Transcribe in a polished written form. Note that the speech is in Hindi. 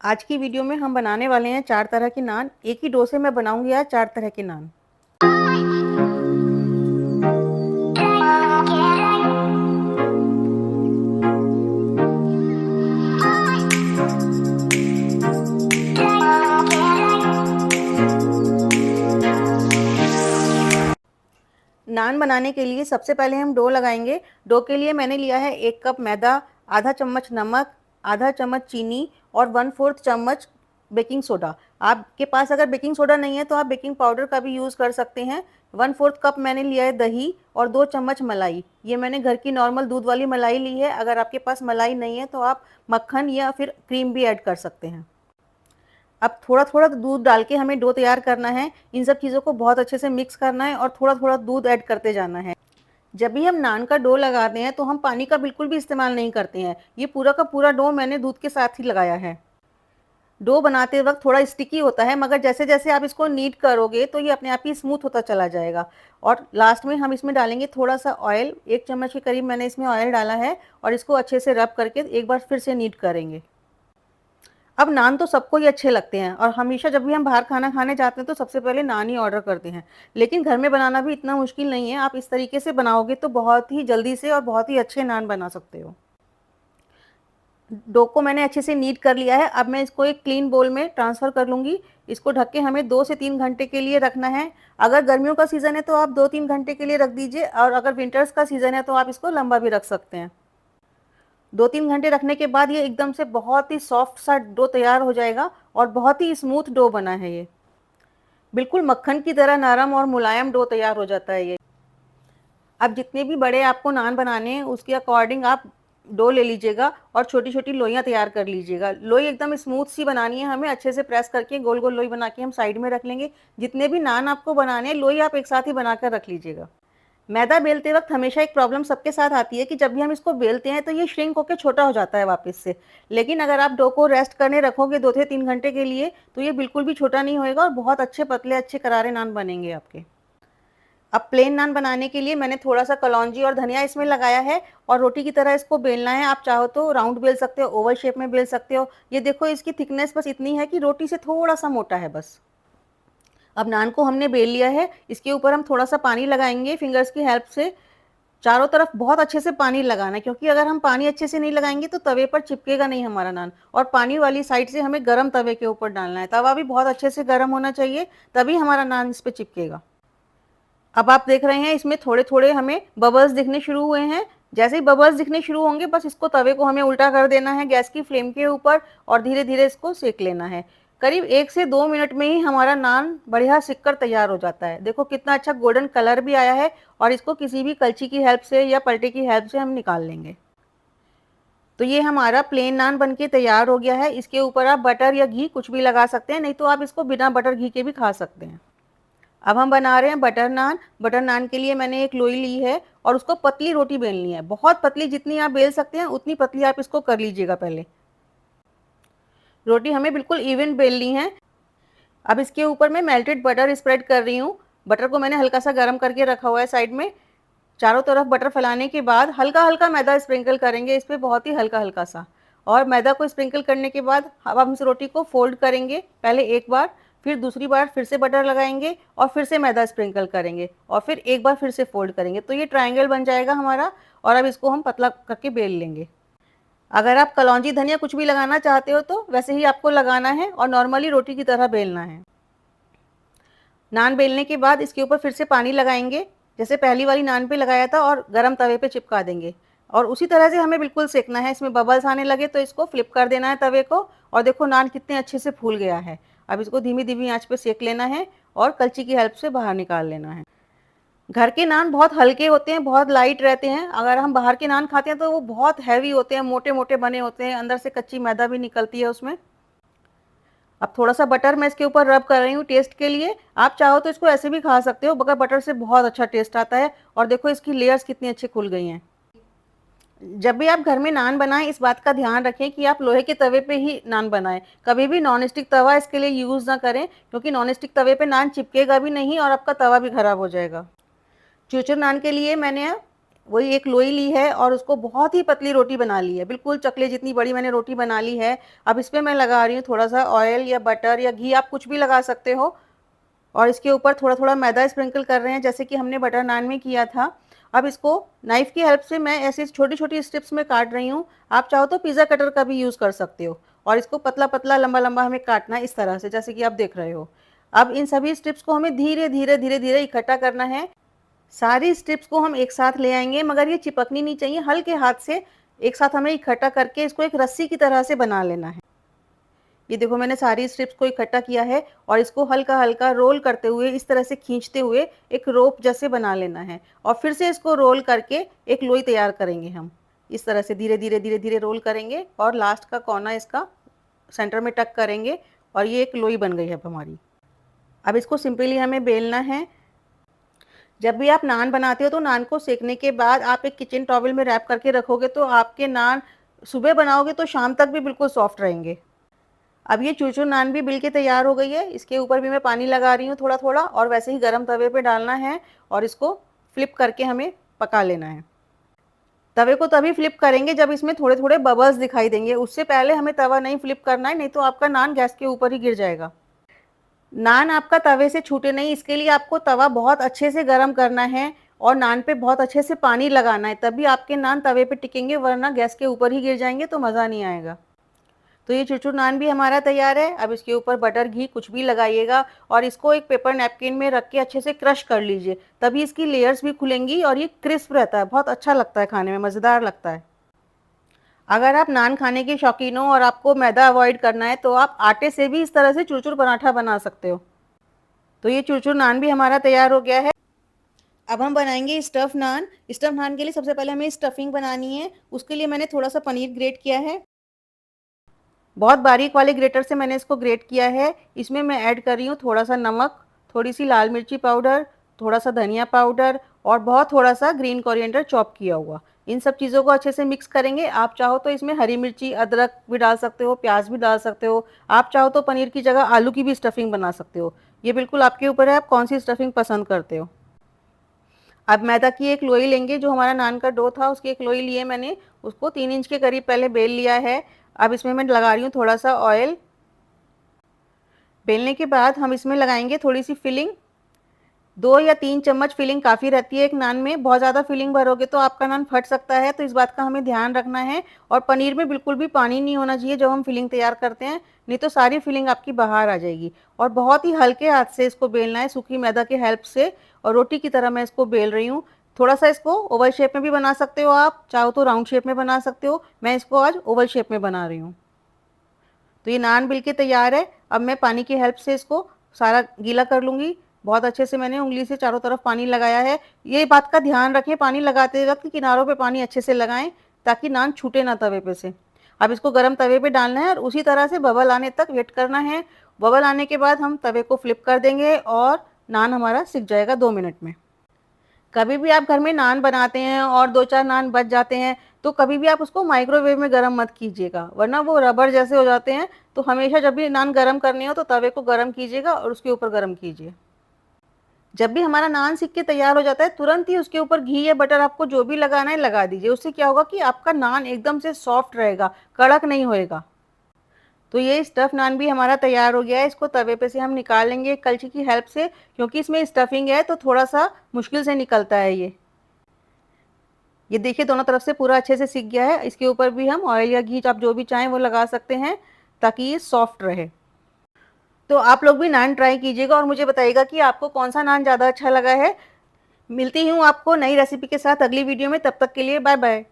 आज की वीडियो में हम बनाने वाले हैं 4 तरह की नान। एक ही डो से मैं बनाऊंगी आज 4 तरह की नान। नान बनाने के लिए सबसे पहले हम डो लगाएंगे। डो के लिए मैंने लिया है 1 कप मैदा, आधा चम्मच नमक, आधा चम्मच चीनी और 1/4 चम्मच बेकिंग सोडा। आपके पास अगर बेकिंग सोडा नहीं है तो आप बेकिंग पाउडर का भी यूज़ कर सकते हैं। 1/4 कप मैंने लिया है दही और 2 चम्मच मलाई। ये मैंने घर की नॉर्मल दूध वाली मलाई ली है। अगर आपके पास मलाई नहीं है तो आप मक्खन या फिर क्रीम भी ऐड कर सकते हैं। अब थोड़ा-थोड़ा दूध डाल के हमें डो तैयार करना है। इन सब चीज़ों को बहुत अच्छे से मिक्स करना है और थोड़ा-थोड़ा दूध ऐड करते जाना है। जब भी हम नान का डो लगाते हैं तो हम पानी का बिल्कुल भी इस्तेमाल नहीं करते हैं। ये पूरा का पूरा डो मैंने दूध के साथ ही लगाया है। डो बनाते वक़्त थोड़ा स्टिकी होता है, मगर जैसे-जैसे आप इसको नीड करोगे तो ये अपने आप ही स्मूथ होता चला जाएगा। और लास्ट में हम इसमें डालेंगे थोड़ा-सा ऑयल, 1 चम्मच के करीब मैंने इसमें ऑयल डाला है और इसको अच्छे से रब करके एक बार फिर से नीड करेंगे। अब नान तो सबको ही अच्छे लगते हैं और हमेशा जब भी हम बाहर खाना खाने जाते हैं तो सबसे पहले नान ही ऑर्डर करते हैं। लेकिन घर में बनाना भी इतना मुश्किल नहीं है। आप इस तरीके से बनाओगे तो बहुत ही जल्दी से और बहुत ही अच्छे नान बना सकते हो। डो को मैंने अच्छे से नीड कर लिया है। अब मैं इसको एक क्लीन बोल में ट्रांसफ़र कर लूँगी। इसको ढक के हमें 2 से 3 घंटे के लिए रखना है। अगर गर्मियों का सीज़न है तो आप 2-3 घंटे के लिए रख दीजिए और अगर विंटर्स का सीज़न है तो आप इसको लंबा भी रख सकते हैं। 2-3 घंटे रखने के बाद ये एकदम से बहुत ही सॉफ्ट सा डो तैयार हो जाएगा और बहुत ही स्मूथ डो बना है ये। बिल्कुल मक्खन की तरह नरम और मुलायम डो तैयार हो जाता है ये। अब जितने भी बड़े आपको नान बनाने हैं उसके अकॉर्डिंग आप डो ले लीजिएगा और छोटी-छोटी लोइयाँ तैयार कर लीजिएगा। लोई एकदम स्मूथ सी बनानी है हमें, अच्छे से प्रेस करके गोल-गोल लोई बना के हम साइड में रख लेंगे। जितने भी नान आपको बनाने हैं लोई आप एक साथ ही बनाकर रख लीजिएगा। मैदा बेलते वक्त हमेशा एक प्रॉब्लम सबके साथ आती है कि जब भी हम इसको बेलते हैं तो ये श्रिंक होकर छोटा हो जाता है वापस से। लेकिन अगर आप डो को रेस्ट करने रखोगे 2 से 3 घंटे के लिए तो ये बिल्कुल भी छोटा नहीं होएगा और बहुत अच्छे पतले अच्छे करारे नान बनेंगे आपके। अब प्लेन नान बनाने के लिए मैंने थोड़ा-सा कलौंजी और धनिया इसमें लगाया है और रोटी की तरह इसको बेलना है। आप चाहो तो राउंड बेल सकते हो, ओवल शेप में बेल सकते हो। ये देखो इसकी थिकनेस बस इतनी है कि रोटी से थोड़ा-सा मोटा है बस। अब नान को हमने बेल लिया है, इसके ऊपर हम थोड़ा-सा पानी लगाएँगे फिंगर्स की हेल्प से। चारों तरफ बहुत अच्छे से पानी लगाना है क्योंकि अगर हम पानी अच्छे से नहीं लगाएँगे तो तवे पर चिपकेगा नहीं हमारा नान और पानी वाली साइड से हमें गरम तवे के ऊपर डालना है। तवा भी बहुत अच्छे से गरम होना चाहिए, तभी हमारा नान इस पे चिपकेगा। अब आप देख रहे हैं इसमें थोड़े-थोड़े हमें बबल्स दिखने शुरू हुए हैं। जैसे ही बबल्स दिखने शुरू होंगे बस इसको तवे को हमें उल्टा कर देना है गैस की फ्लेम के ऊपर और धीरे-धीरे इसको सेक लेना है। करीब 1 से 2 मिनट में ही हमारा नान बढ़िया सिक कर तैयार हो जाता है। देखो कितना अच्छा गोल्डन कलर भी आया है और इसको किसी भी कलछी की हेल्प से या पलटे की हेल्प से हम निकाल लेंगे। तो ये हमारा प्लेन नान बनके तैयार हो गया है। इसके ऊपर आप बटर या घी कुछ भी लगा सकते हैं, नहीं तो आप इसको बिना बटर घी के भी खा सकते हैं। अब हम बना रहे हैं बटर नान। बटर नान के लिए मैंने एक लोई ली है और उसको पतली रोटी बेलनी है। बहुत पतली, जितनी आप बेल सकते हैं उतनी पतली आप इसको कर लीजिएगा पहले। रोटी हमें बिल्कुल इवन बेलनी है। अब इसके ऊपर मैं मेल्टेड बटर स्प्रेड कर रही हूँ। बटर को मैंने हल्का सा गर्म करके रखा हुआ है साइड में। चारों तरफ बटर फैलाने के बाद हल्का-हल्का मैदा स्प्रिंकल करेंगे इस पे, बहुत ही हल्का-हल्का सा। और मैदा को स्प्रिंकल करने के बाद अब हम इस रोटी को फोल्ड करेंगे, पहले एक बार, फिर दूसरी बार फिर से बटर लगाएंगे और फिर से मैदा स्प्रिंकल करेंगे और फिर एक बार फिर से फोल्ड करेंगे। तो ये ट्रायंगल बन जाएगा हमारा और अब इसको हम पतला करके बेल लेंगे। अगर आप कलौंजी धनिया कुछ भी लगाना चाहते हो तो वैसे ही आपको लगाना है और नॉर्मली रोटी की तरह बेलना है। नान बेलने के बाद इसके ऊपर फिर से पानी लगाएंगे जैसे पहली वाली नान पे लगाया था और गरम तवे पे चिपका देंगे और उसी तरह से हमें बिल्कुल सेकना है। इसमें बबल्स आने लगे तो इसको फ्लिप कर देना है तवे को और देखो नान कितने अच्छे से फूल गया है। अब इसको धीमी-धीमी आंच पे सेक लेना है और कलची की हेल्प से बाहर निकाल लेना है। घर के नान बहुत हल्के होते हैं, बहुत लाइट रहते हैं। अगर हम बाहर के नान खाते हैं तो वो बहुत हैवी होते हैं, मोटे-मोटे बने होते हैं, अंदर से कच्ची मैदा भी निकलती है उसमें। अब थोड़ा-सा बटर मैं इसके ऊपर रब कर रही हूँ टेस्ट के लिए। आप चाहो तो इसको ऐसे भी खा सकते हो, मगर बटर से बहुत अच्छा टेस्ट आता है और देखो इसकी लेयर्स कितनी अच्छी खुल गई हैं। जब भी आप घर में नान बनाएं इस बात का ध्यान रखें कि आप लोहे के तवे पे ही नान बनाएं। कभी भी नॉन स्टिक तवा इसके लिए यूज़ ना करें क्योंकि नॉन स्टिक तवे पे नान चिपकेगा भी नहीं और आपका तवा भी खराब हो जाएगा। चूचूर नान के लिए मैंने वही एक लोई ली है और उसको बहुत ही पतली रोटी बना ली है, बिल्कुल चकले जितनी बड़ी मैंने रोटी बना ली है। अब इस पे मैं लगा रही हूँ थोड़ा-सा ऑयल या बटर या घी, आप कुछ भी लगा सकते हो, और इसके ऊपर थोड़ा-थोड़ा मैदा स्प्रिंकल कर रहे हैं, जैसे कि हमने बटर नान में किया था। अब इसको नाइफ़ की हेल्प से मैं ऐसे छोटी-छोटी स्ट्रिप्स में काट रही हूँ। आप चाहो तो पिज़्ज़ा कटर का भी यूज़ कर सकते हो, और इसको पतला-पतला, लंबा-लंबा हमें काटना है इस तरह से, जैसे कि आप देख रहे हो। अब इन सभी स्ट्रिप्स को हमें धीरे-धीरे, धीरे-धीरे इकट्ठा करना है। सारी स्ट्रिप्स को हम एक साथ ले आएँगे, मगर ये चिपकनी नहीं चाहिए, हल्के हाथ से एक साथ हमें इकट्ठा करके इसको एक रस्सी की तरह से बना लेना है। ये देखो मैंने सारी स्ट्रिप्स को इकट्ठा किया है, और इसको हल्का-हल्का रोल करते हुए, इस तरह से खींचते हुए एक रोप जैसे बना लेना है, और फिर से इसको रोल करके एक लोई तैयार करेंगे हम। इस तरह से धीरे-धीरे, धीरे-धीरे रोल करेंगे और लास्ट का कोना इसका सेंटर में टक करेंगे, और ये एक लोई बन गई है अब हमारी। अब इसको सिंपली हमें बेलना है। जब भी आप नान बनाते हो तो नान को सेकने के बाद आप एक किचन टॉवल में रैप करके रखोगे, तो आपके नान सुबह बनाओगे तो शाम तक भी बिल्कुल सॉफ्ट रहेंगे। अब ये चूरचूर नान भी बिल के तैयार हो गई है। इसके ऊपर भी मैं पानी लगा रही हूँ थोड़ा-थोड़ा, और वैसे ही गरम तवे पे डालना है और इसको फ्लिप करके हमें पका लेना है। तवे को तभी फ्लिप करेंगे जब इसमें थोड़े-थोड़े बबल्स दिखाई देंगे, उससे पहले हमें तवा नहीं फ्लिप करना है, नहीं तो आपका नान गैस के ऊपर ही गिर जाएगा। नान आपका तवे से छूटे नहीं, इसके लिए आपको तवा बहुत अच्छे से गरम करना है और नान पे बहुत अच्छे से पानी लगाना है, तभी आपके नान तवे पे टिकेंगे, वरना गैस के ऊपर ही गिर जाएँगे तो मज़ा नहीं आएगा। तो ये चूरचूर नान भी हमारा तैयार है। अब इसके ऊपर बटर, घी कुछ भी लगाइएगा, और इसको एक पेपर नैपकिन में रख के अच्छे से क्रश कर लीजिए, तभी इसकी लेयर्स भी खुलेंगी और ये क्रिस्प रहता है, बहुत अच्छा लगता है खाने में, मज़ेदार लगता है। अगर आप नान खाने के शौकीन हो और आपको मैदा अवॉइड करना है, तो आप आटे से भी इस तरह से चूरचूर पराठा बना सकते हो। तो ये चूरचूर नान भी हमारा तैयार हो गया है। अब हम बनाएंगे स्टफ़ नान। स्टफ़ नान के लिए सबसे पहले हमें स्टफिंग बनानी है। उसके लिए मैंने थोड़ा सा पनीर ग्रेट किया है, बहुत बारीक वाले ग्रेटर से मैंने इसको ग्रेट किया है। इसमें मैं ऐड कर रही हूँ थोड़ा सा नमक, थोड़ी सी लाल मिर्ची पाउडर, थोड़ा सा धनिया पाउडर, और बहुत थोड़ा सा ग्रीन कोरिएंडर चॉप किया हुआ। इन सब चीज़ों को अच्छे से मिक्स करेंगे। आप चाहो तो इसमें हरी मिर्ची, अदरक भी डाल सकते हो, प्याज भी डाल सकते हो। आप चाहो तो पनीर की जगह आलू की भी स्टफिंग बना सकते हो। ये बिल्कुल आपके ऊपर है, आप कौन सी स्टफिंग पसंद करते हो। अब मैदा की एक लोई लेंगे, जो हमारा नान का डो था उसकी एक लोई लिए मैंने, उसको 3 इंच के करीब पहले बेल लिया है। अब इसमें मैं लगा रही हूँ थोड़ा सा ऑयल। बेलने के बाद हम इसमें लगाएंगे थोड़ी सी फिलिंग, 2 या 3 चम्मच फिलिंग काफ़ी रहती है एक नान में। बहुत ज़्यादा फिलिंग भरोगे तो आपका नान फट सकता है, तो इस बात का हमें ध्यान रखना है। और पनीर में बिल्कुल भी पानी नहीं होना चाहिए जब हम फिलिंग तैयार करते हैं, नहीं तो सारी फिलिंग आपकी बाहर आ जाएगी। और बहुत ही हल्के हाथ से इसको बेलना है, सूखी मैदा के हेल्प से, और रोटी की तरह मैं इसको बेल रही हूँ। थोड़ा सा इसको ओवल शेप में भी बना सकते हो, आप चाहो तो राउंड शेप में बना सकते हो। मैं इसको आज ओवल शेप में बना रही हूँ। तो ये नान बिल के तैयार है। अब मैं पानी की हेल्प से इसको सारा गीला कर लूँगी। बहुत अच्छे से मैंने उंगली से चारों तरफ पानी लगाया है। ये बात का ध्यान रखें पानी लगाते वक्त किनारों पे पानी अच्छे से लगाएं, ताकि नान छूटे ना तवे पे से। अब इसको गरम तवे पे डालना है और उसी तरह से बबल आने तक वेट करना है। बबल आने के बाद हम तवे को फ्लिप कर देंगे और नान हमारा सिक जाएगा 2 मिनट में। कभी भी आप घर में नान बनाते हैं और 2-4 नान बच जाते हैं, तो कभी भी आप उसको माइक्रोवेव में गरम मत कीजिएगा, वरना वो रबर जैसे हो जाते हैं। तो हमेशा जब भी नान गरम करनी हो तो तवे को गरम कीजिएगा और उसके ऊपर गरम कीजिए। जब भी हमारा नान सिक के तैयार हो जाता है, तुरंत ही उसके ऊपर घी या बटर आपको जो भी लगाना है लगा दीजिए। उससे क्या होगा कि आपका नान एकदम से सॉफ्ट रहेगा, कड़क नहीं होएगा। तो ये स्टफ़ नान भी हमारा तैयार हो गया है। इसको तवे पे से हम निकाल लेंगे एक कलछी की हेल्प से, क्योंकि इसमें स्टफिंग है तो थोड़ा-सा मुश्किल से निकलता है ये। ये देखिए दोनों तरफ से पूरा अच्छे से सिक गया है। इसके ऊपर भी हम ऑयल या घी आप जो भी चाहें वो लगा सकते हैं, ताकि ये सॉफ्ट रहे। तो आप लोग भी नान ट्राई कीजिएगा और मुझे बताइएगा कि आपको कौन-सा नान ज़्यादा अच्छा लगा है। मिलती हूँ आपको नई रेसिपी के साथ अगली वीडियो में, तब तक के लिए बाय बाय।